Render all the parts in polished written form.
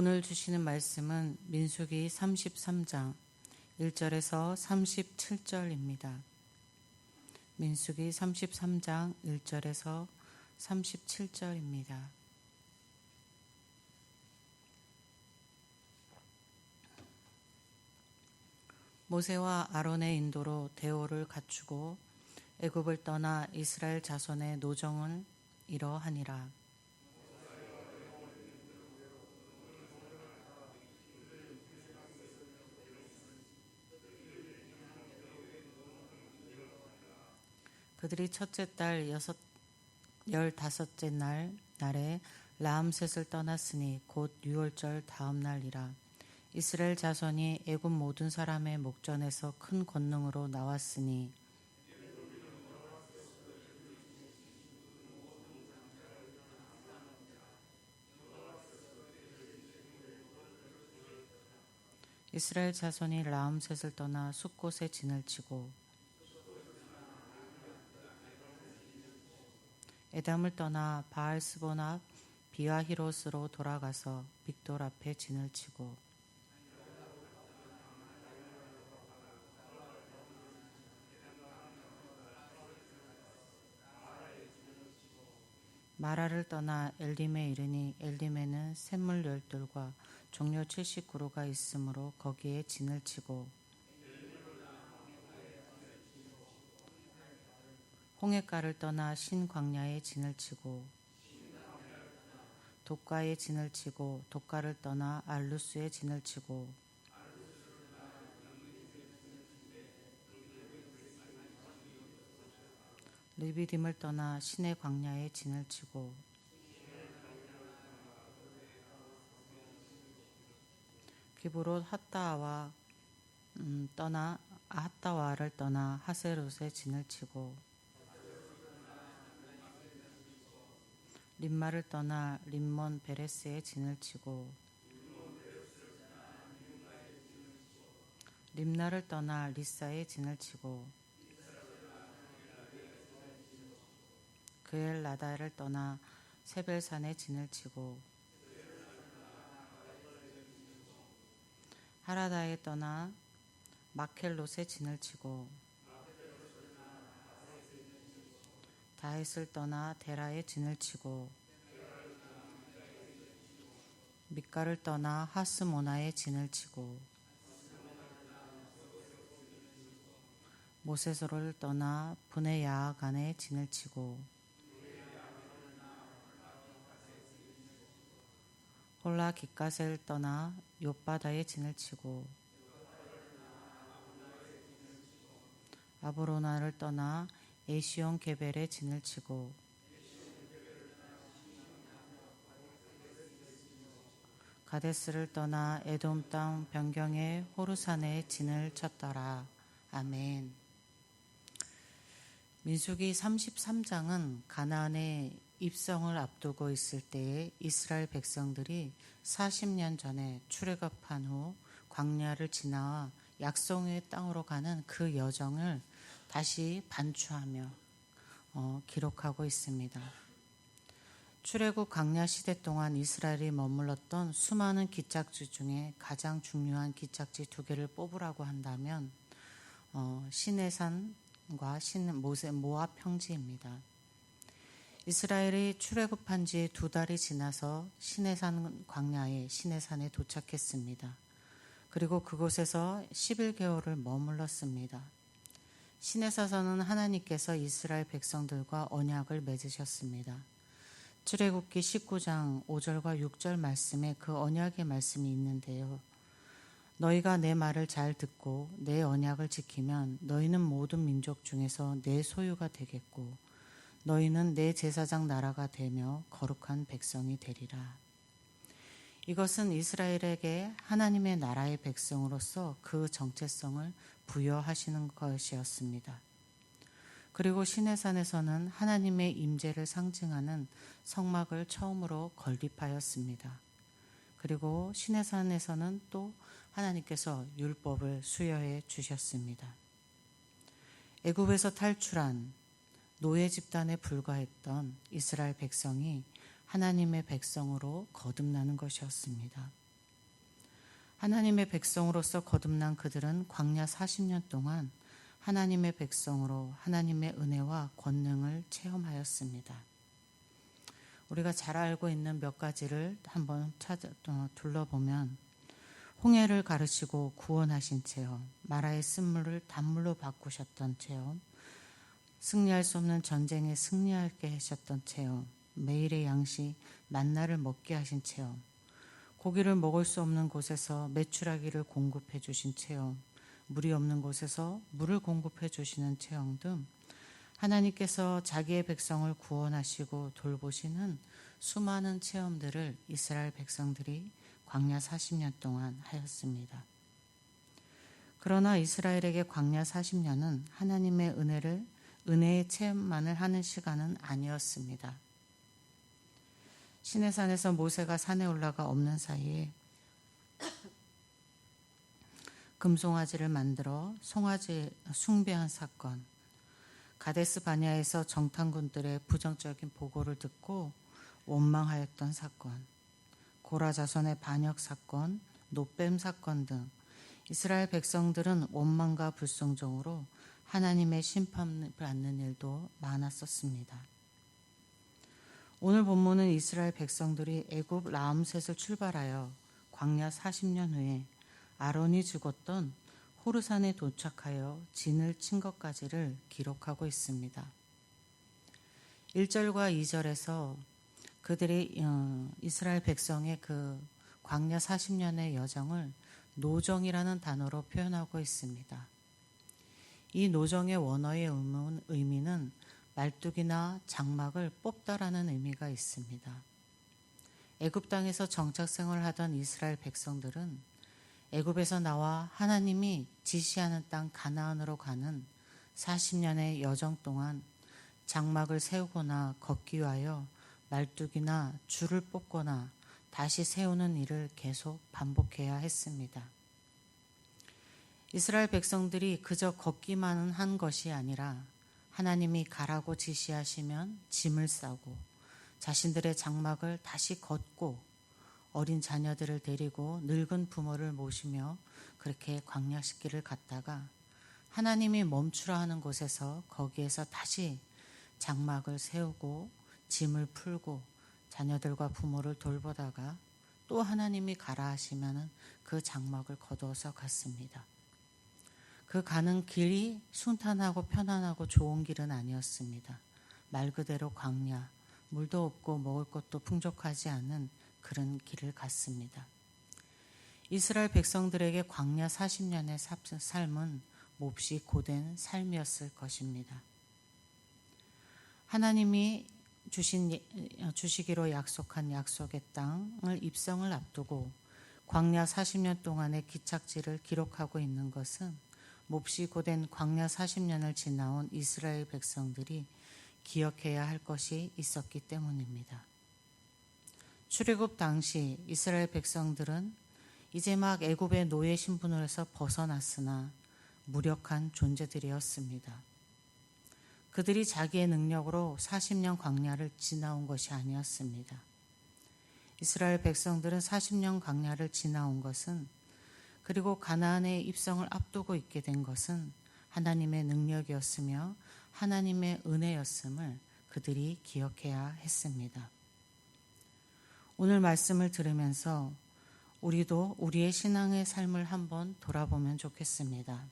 오늘 주시는 말씀은 민수기 33장 1절에서 37절입니다. 민수기 33장 1절에서 37절입니다. 모세와 아론의 인도로 대오를 갖추고 애굽을 떠나 이스라엘 자손의 노정을 이러하니라. 그들이 첫째 달 15째 날에 라암셋을 떠났으니 곧 유월절 다음 날이라. 이스라엘 자손이 애굽 모든 사람의 목전에서 큰 권능으로 나왔으니 이스라엘 자손이 라암셋을 떠나 숲곳에 진을 치고 에담을 떠나 바알스본 앞 비아히롯으로 돌아가서 빅돌 앞에 진을 치고 마라를 떠나 엘림에 이르니 엘림에는 샘물 10들과 종려 70그루가 있으므로 거기에 진을 치고 홍해가를 떠나 신광야에 진을 치고 독가에 진을 치고 독가를 떠나 알루스에 진을 치고 르비딤을 떠나 신의 광야에 진을 치고 기브롯 핫다와를 떠나 하세롯에 진을 치고 림마를 떠나 림몬 베레스에 진을 치고 림나를 떠나 리사에 진을 치고 그엘 나다를 떠나 세벨산에 진을 치고 하라다에 떠나 마켈롯에 진을 치고 다헷을 떠나 데라에 진을 치고 밑가를 떠나 하스모나에 진을 치고 모세소를 떠나 분의 야간에 진을 치고 홀라 깃갓을 떠나 욥바다에 진을 치고 아브로나를 떠나 에시온 게벨에 진을 치고 가데스를 떠나 에돔 땅 변경의 호르산에 진을 쳤더라. 아멘. 민수기 33장은 가나안의 입성을 앞두고 있을 때에 이스라엘 백성들이 40년 전에 출애굽한 후 광야를 지나 약속의 땅으로 가는 그 여정을 다시 반추하며 기록하고 있습니다. 출애굽 광야 시대 동안 이스라엘이 머물렀던 수많은 기착지 중에 가장 중요한 기착지 2개를 뽑으라고 한다면 시내산과 모압 평지입니다. 이스라엘이 출애굽한 지 2달이 지나서 시내산에 도착했습니다. 그리고 그곳에서 11개월을 머물렀습니다. 시내에서는 하나님께서 이스라엘 백성들과 언약을 맺으셨습니다. 출애굽기 19장 5절과 6절 말씀에 그 언약의 말씀이 있는데요. 너희가 내 말을 잘 듣고 내 언약을 지키면 너희는 모든 민족 중에서 내 소유가 되겠고 너희는 내 제사장 나라가 되며 거룩한 백성이 되리라. 이것은 이스라엘에게 하나님의 나라의 백성으로서 그 정체성을 부여하시는 것이었습니다. 그리고 시내산에서는 하나님의 임재를 상징하는 성막을 처음으로 건립하였습니다. 그리고 시내산에서는 또 하나님께서 율법을 수여해 주셨습니다. 애굽에서 탈출한 노예 집단에 불과했던 이스라엘 백성이 하나님의 백성으로 거듭나는 것이었습니다. 하나님의 백성으로서 거듭난 그들은 광야 40년 동안 하나님의 백성으로 하나님의 은혜와 권능을 체험하였습니다. 우리가 잘 알고 있는 몇 가지를 한번 둘러보면 홍해를 가르치고 구원하신 체험, 마라의 쓴물을 단물로 바꾸셨던 체험, 승리할 수 없는 전쟁에 승리하게 하셨던 체험, 매일의 양식 만나를 먹게 하신 체험, 고기를 먹을 수 없는 곳에서 메추라기를 공급해 주신 체험, 물이 없는 곳에서 물을 공급해 주시는 체험 등 하나님께서 자기의 백성을 구원하시고 돌보시는 수많은 체험들을 이스라엘 백성들이 광야 40년 동안 하였습니다. 그러나 이스라엘에게 광야 40년은 하나님의 은혜의 체험만을 하는 시간은 아니었습니다. 시내산에서 모세가 산에 올라가 없는 사이에 금송아지를 만들어 송아지 숭배한 사건, 가데스 바냐에서 정탐꾼들의 부정적인 보고를 듣고 원망하였던 사건, 고라 자손의 반역 사건, 노뱀 사건 등 이스라엘 백성들은 원망과 불성종으로 하나님의 심판을 받는 일도 많았었습니다. 오늘 본문은 이스라엘 백성들이 애굽 라암셋을 출발하여 광야 40년 후에 아론이 죽었던 호르산에 도착하여 진을 친 것까지를 기록하고 있습니다. 1절과 2절에서 그들이 이스라엘 백성의 그 광야 40년의 여정을 노정이라는 단어로 표현하고 있습니다. 이 노정의 원어의 의미는 말뚝이나 장막을 뽑다라는 의미가 있습니다. 애굽 땅에서 정착 생활하던 이스라엘 백성들은 애굽에서 나와 하나님이 지시하는 땅 가나안으로 가는 40년의 여정 동안 장막을 세우거나 걷기 위하여 말뚝이나 줄을 뽑거나 다시 세우는 일을 계속 반복해야 했습니다. 이스라엘 백성들이 그저 걷기만 한 것이 아니라 하나님이 가라고 지시하시면 짐을 싸고 자신들의 장막을 다시 걷고 어린 자녀들을 데리고 늙은 부모를 모시며 그렇게 광야식길을 갔다가 하나님이 멈추라 하는 곳에서 거기에서 다시 장막을 세우고 짐을 풀고 자녀들과 부모를 돌보다가 또 하나님이 가라 하시면 그 장막을 거두어서 갔습니다. 그 가는 길이 순탄하고 편안하고 좋은 길은 아니었습니다. 말 그대로 광야, 물도 없고 먹을 것도 풍족하지 않은 그런 길을 갔습니다. 이스라엘 백성들에게 광야 40년의 삶은 몹시 고된 삶이었을 것입니다. 하나님이 주시기로 약속한 약속의 땅을 입성을 앞두고 광야 40년 동안의 기착지를 기록하고 있는 것은 몹시 고된 광야 40년을 지나온 이스라엘 백성들이 기억해야 할 것이 있었기 때문입니다. 출애굽 당시 이스라엘 백성들은 이제 막 애굽의 노예 신분으로서 벗어났으나 무력한 존재들이었습니다. 그들이 자기의 능력으로 40년 광야를 지나온 것이 아니었습니다. 이스라엘 백성들은 40년 광야를 지나온 것은 그리고 가나안의 입성을 앞두고 있게 된 것은 하나님의 능력이었으며 하나님의 은혜였음을 그들이 기억해야 했습니다. 오늘 말씀을 들으면서 우리도 우리의 신앙의 삶을 한번 돌아보면 좋겠습니다.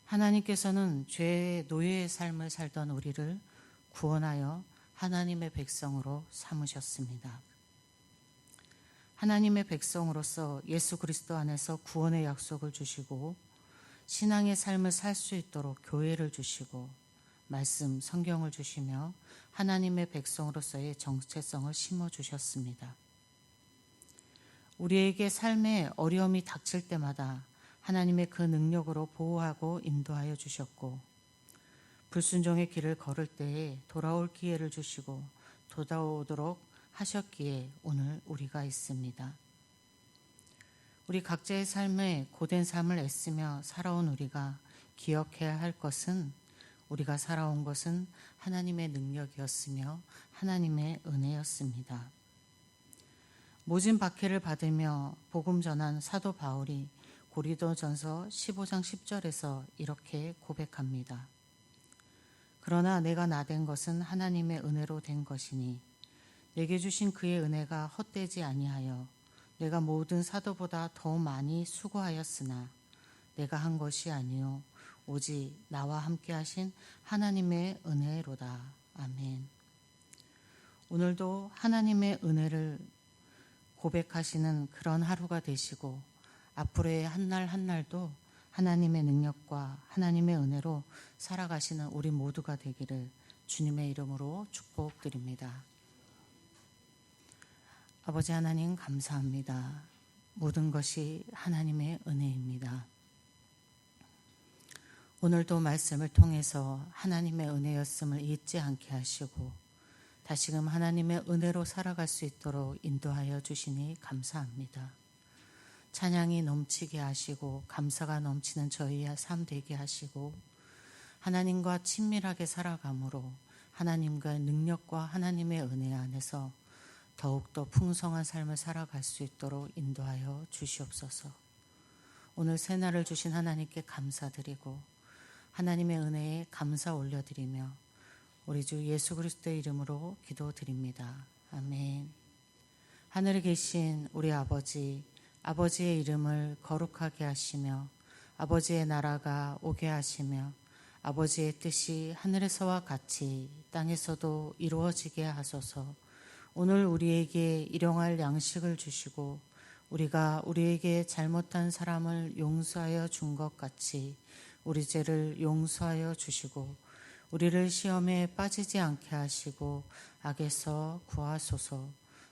하나님께서는 죄의 노예의 삶을 살던 우리를 구원하여 하나님의 백성으로 삼으셨습니다. 하나님의 백성으로서 예수 그리스도 안에서 구원의 약속을 주시고 신앙의 삶을 살 수 있도록 교회를 주시고 말씀, 성경을 주시며 하나님의 백성으로서의 정체성을 심어주셨습니다. 우리에게 삶에 어려움이 닥칠 때마다 하나님의 그 능력으로 보호하고 인도하여 주셨고 불순종의 길을 걸을 때에 돌아올 기회를 주시고 돌아오도록 하셨기에 오늘 우리가 있습니다. 우리 각자의 삶에 고된 삶을 애쓰며 살아온 우리가 기억해야 할 것은 우리가 살아온 것은 하나님의 능력이었으며 하나님의 은혜였습니다. 모진 박해를 받으며 복음 전한 사도 바울이 고린도전서 15장 10절에서 이렇게 고백합니다. 그러나 내가 나된 것은 하나님의 은혜로 된 것이니 내게 주신 그의 은혜가 헛되지 아니하여 내가 모든 사도보다 더 많이 수고하였으나 내가 한 것이 아니요 오직 나와 함께 하신 하나님의 은혜로다. 아멘. 오늘도 하나님의 은혜를 고백하시는 그런 하루가 되시고 앞으로의 한날 한날도 하나님의 능력과 하나님의 은혜로 살아가시는 우리 모두가 되기를 주님의 이름으로 축복드립니다. 아버지 하나님 감사합니다. 모든 것이 하나님의 은혜입니다. 오늘도 말씀을 통해서 하나님의 은혜였음을 잊지 않게 하시고 다시금 하나님의 은혜로 살아갈 수 있도록 인도하여 주시니 감사합니다. 찬양이 넘치게 하시고 감사가 넘치는 저희의 삶 되게 하시고 하나님과 친밀하게 살아감으로 하나님과의 능력과 하나님의 은혜 안에서 더욱더 풍성한 삶을 살아갈 수 있도록 인도하여 주시옵소서. 오늘 새날을 주신 하나님께 감사드리고 하나님의 은혜에 감사 올려드리며 우리 주 예수 그리스도의 이름으로 기도드립니다. 아멘. 하늘에 계신 우리 아버지, 아버지의 이름을 거룩하게 하시며 아버지의 나라가 오게 하시며 아버지의 뜻이 하늘에서와 같이 땅에서도 이루어지게 하소서. 오늘 우리에게 일용할 양식을 주시고 우리가 우리에게 잘못한 사람을 용서하여 준 것 같이 우리 죄를 용서하여 주시고 우리를 시험에 빠지지 않게 하시고 악에서 구하소서.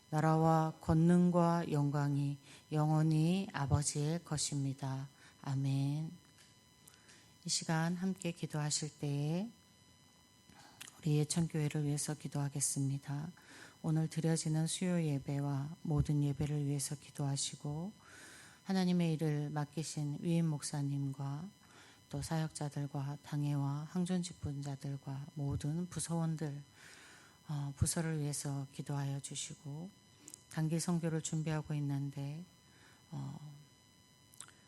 나라와 권능과 영광이 영원히 아버지의 것입니다. 아멘. 이 시간 함께 기도하실 때에 우리 예천교회를 위해서 기도하겠습니다. 오늘 드려지는 수요 예배와 모든 예배를 위해서 기도하시고 하나님의 일을 맡기신 위임 목사님과 또 사역자들과 당회와 항존 직분자들과 모든 부서원들 부서를 위해서 기도하여 주시고 단기 선교를 준비하고 있는데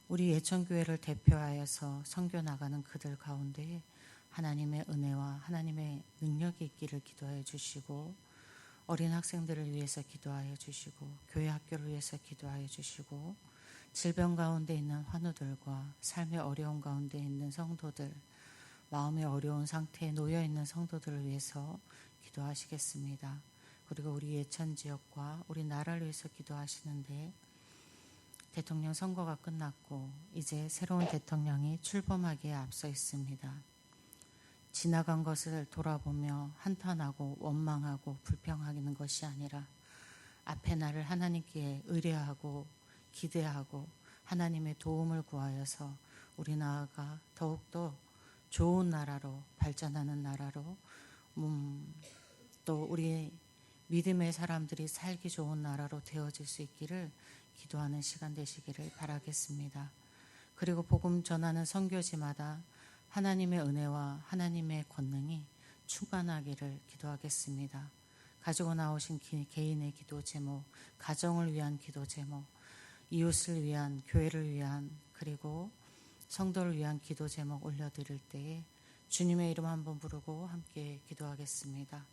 우리 예천교회를 대표하여서 선교 나가는 그들 가운데 하나님의 은혜와 하나님의 능력이 있기를 기도하여 주시고 어린 학생들을 위해서 기도하여 주시고 교회 학교를 위해서 기도하여 주시고 질병 가운데 있는 환우들과 삶의 어려운 가운데 있는 성도들, 마음의 어려운 상태에 놓여 있는 성도들을 위해서 기도하시겠습니다. 그리고 우리 예천 지역과 우리 나라를 위해서 기도하시는데 대통령 선거가 끝났고 이제 새로운 대통령이 출범하기에 앞서 있습니다. 지나간 것을 돌아보며 한탄하고 원망하고 불평하는 것이 아니라 앞에 나를 하나님께 의뢰하고 기대하고 하나님의 도움을 구하여서 우리 나라가 더욱더 좋은 나라로 발전하는 나라로 또 우리 믿음의 사람들이 살기 좋은 나라로 되어질 수 있기를 기도하는 시간 되시기를 바라겠습니다. 그리고 복음 전하는 선교지마다 하나님의 은혜와 하나님의 권능이 충만하기를 기도하겠습니다. 가지고 나오신 개인의 기도 제목, 가정을 위한 기도 제목, 이웃을 위한, 교회를 위한, 그리고 성도를 위한 기도 제목 올려드릴 때에 주님의 이름 한번 부르고 함께 기도하겠습니다.